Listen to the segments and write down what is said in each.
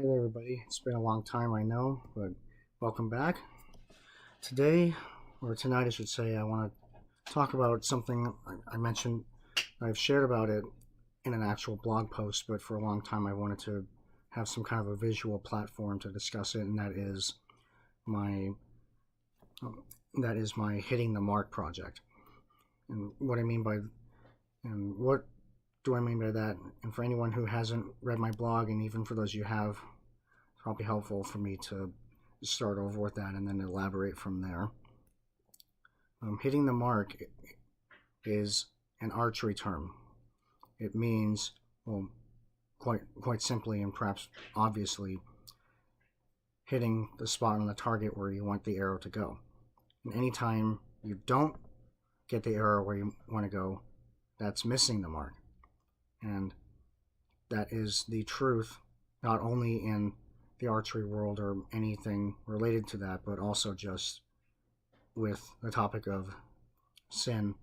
there, everybody. It's been a long time, I know, but welcome back. Today, or tonight, I should say, I want to talk about something I mentioned. I've shared about it in an actual blog post, but for a long time, I wanted to have some kind of a visual platform to discuss it, and my that is my hitting the mark project. And what do I mean by that? And for anyone who hasn't read my blog, and even for those you have, it's probably helpful for me to start over with that and then elaborate from there. Hitting the mark is an archery term. It means, well, quite simply and perhaps obviously, hitting the spot on the target where you want the arrow to go. And anytime you don't get the arrow where you want to go, that's missing the mark. And that is the truth, not only in the archery world or anything related to that, but also just with the topic of sin.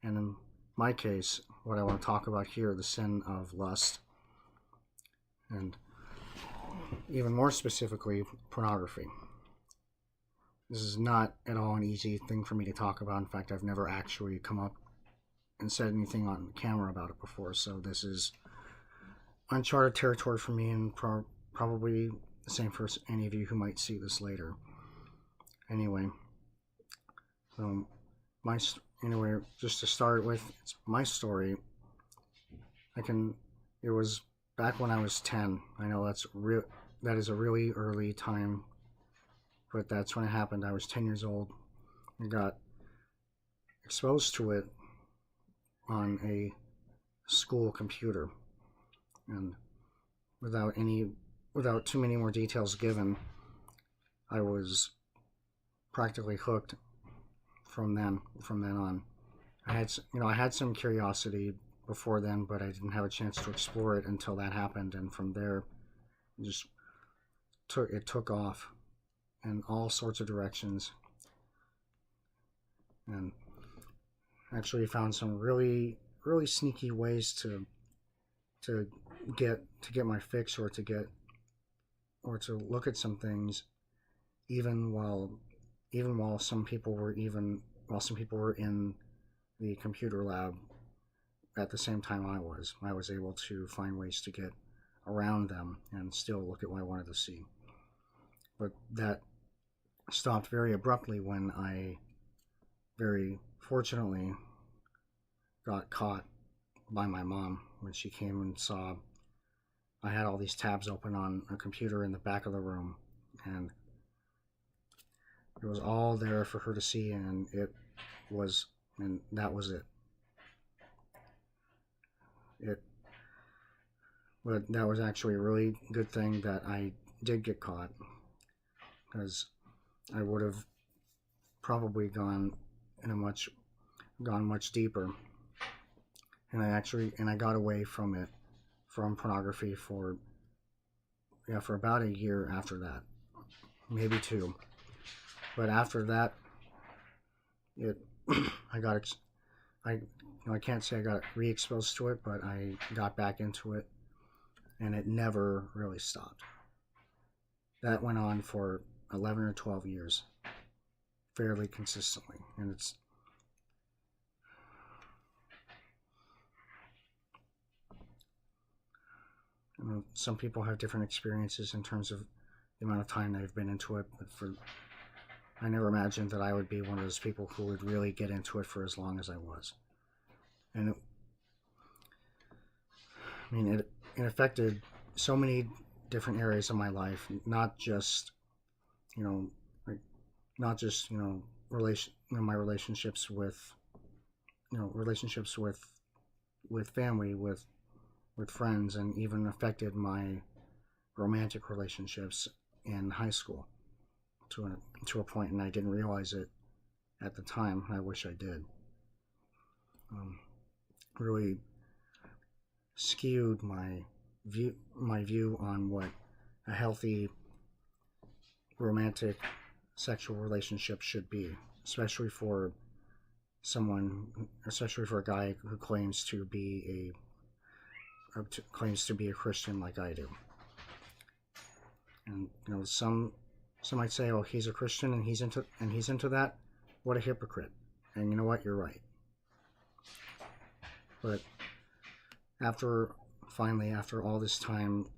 And in my case, what I want to talk about here, the sin of lust. And even more specifically, pornography. This is not at all an easy thing for me to talk about. In fact, I've never actually come up and said anything on camera about it before, so this is uncharted territory for me, and probably the same for any of you who might see this later. Anyway, just to start with, it's my story. It was back when I was 10. I know that is a really early time, but that's when it happened. I was 10 years old and got exposed to it on a school computer. And without too many more details given, I was practically hooked from then on. I had some curiosity before then, but I didn't have a chance to explore it until that happened, and from there it took off in all sorts of directions, and actually found some really sneaky ways to get my fix, or to look at some things, even while some people were in the computer lab at the same time I was able to find ways to get around them and still look at what I wanted to see. But that stopped very abruptly when I very fortunately got caught by my mom when she came and saw I had all these tabs open on a computer in the back of the room, and it was all there for her to see, and that was it. But that was actually a really good thing that I did get caught, because I would have probably gone much deeper, and I got away from pornography for about a year after that, maybe two. But after that, I can't say I got re-exposed to it, but I got back into it, and it never really stopped. That went on for 11 or 12 years, fairly consistently, and some people have different experiences in terms of the amount of time they've been into it, but I never imagined that I would be one of those people who would really get into it for as long as I was. And it affected so many different areas of my life, not just my relationships with family, with friends, and even affected my romantic relationships in high school to a point, and I didn't realize it at the time. I wish I did. Really skewed my view on what a healthy romantic sexual relationship should be, especially for a guy who claims to be a Christian like I do. And some might say, "Oh, he's a Christian and he's into that. What a hypocrite!" And you know what? You're right. But after all this time,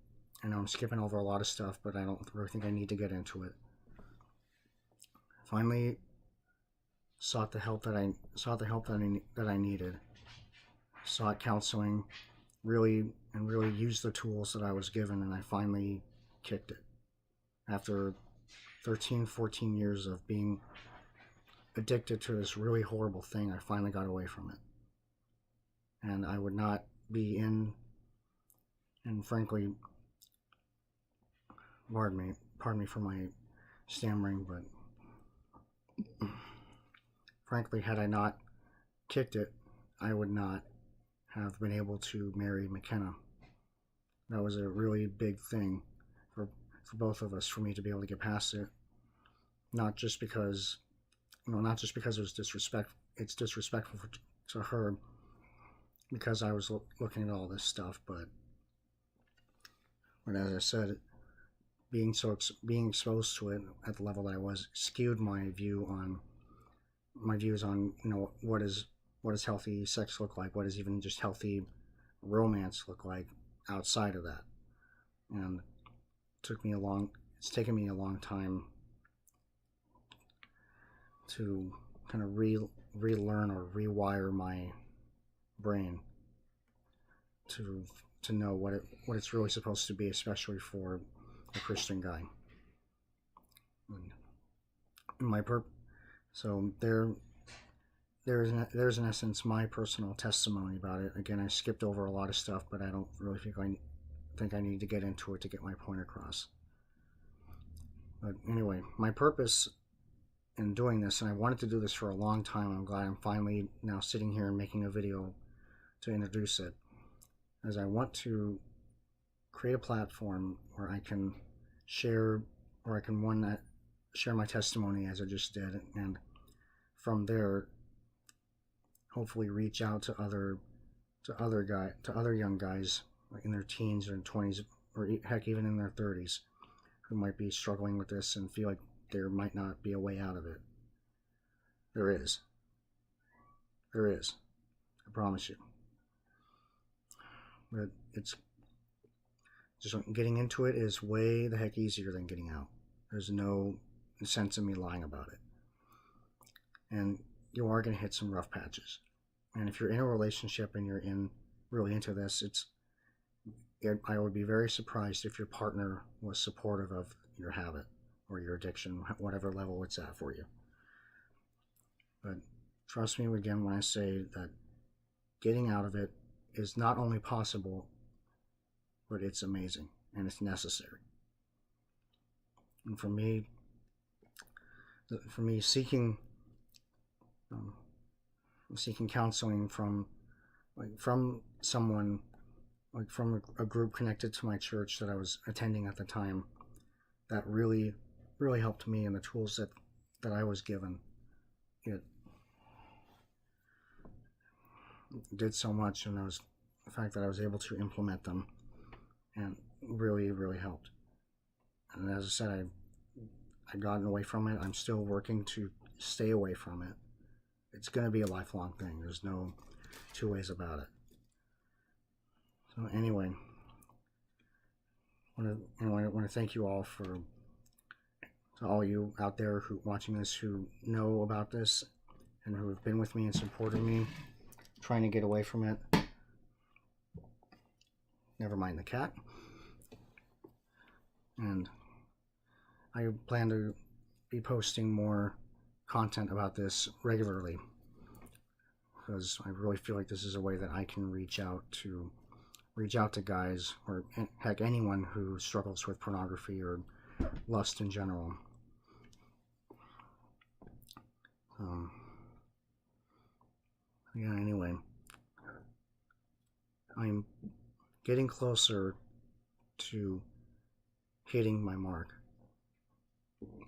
I know I'm skipping over a lot of stuff, but I don't really think I need to get into it. Finally, sought the help that I needed. Sought counseling, really used the tools that I was given, and I finally kicked it. After 13, 14 years of being addicted to this really horrible thing, I finally got away from it. And I would not be in, and frankly, pardon me for my stammering, but frankly, had I not kicked it, I would not have been able to marry McKenna. That was a really big thing for both of us, for me to be able to get past it. Not just because it was disrespectful to her, because I was looking at all this stuff, but as I said, being exposed to it at the level that I was skewed my views on what does healthy sex look like, what does even just healthy romance look like outside of that. And it's taken me a long time to kind of relearn or rewire my brain to know what it's really supposed to be, especially for a Christian guy. And so there's in essence my personal testimony about it. Again, I skipped over a lot of stuff, but I don't really think I need to get into it to get my point across. But anyway, my purpose in doing this, and I wanted to do this for a long time, I'm glad I'm finally now sitting here and making a video to introduce it, as I want to create a platform where I can share my testimony as I just did, and from there hopefully reach out to other young guys in their teens or 20s, or heck, even in their 30s, who might be struggling with this and feel like there might not be a way out of it. There is. I promise you. But it's just getting into it is way the heck easier than getting out. There's no sense in me lying about it. And you are going to hit some rough patches. And if you're in a relationship and you're really into this, I would be very surprised if your partner was supportive of your habit or your addiction, whatever level it's at for you. But trust me again when I say that getting out of it is not only possible, but it's amazing and it's necessary. And for me seeking counseling from someone, like from a group connected to my church that I was attending at the time, that really helped me, and the tools that I was given, it did so much, and the fact that I was able to implement them, and really helped. And as I said, I've gotten away from it. I'm still working to stay away from it. It's going to be a lifelong thing. There's no two ways about it. So anyway, I want to thank you all to all you out there who watching this, who know about this and who have been with me and supported me trying to get away from it. Never mind the cat. And I plan to be posting more content about this regularly, because I really feel like this is a way that I can reach out to guys, or heck, anyone who struggles with pornography or lust in general. Yeah, anyway, I'm getting closer to hitting my mark,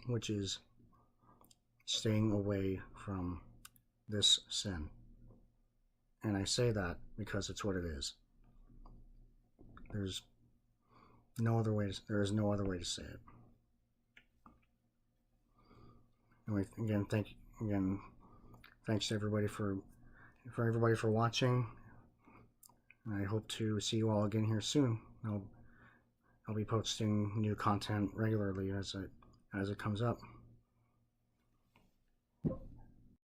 which is staying away from this sin. And I say that because it's what it is. There is no other way to say it. Anyway, thanks to everybody for watching. I hope to see you all again here soon. I'll be posting new content regularly as it comes up.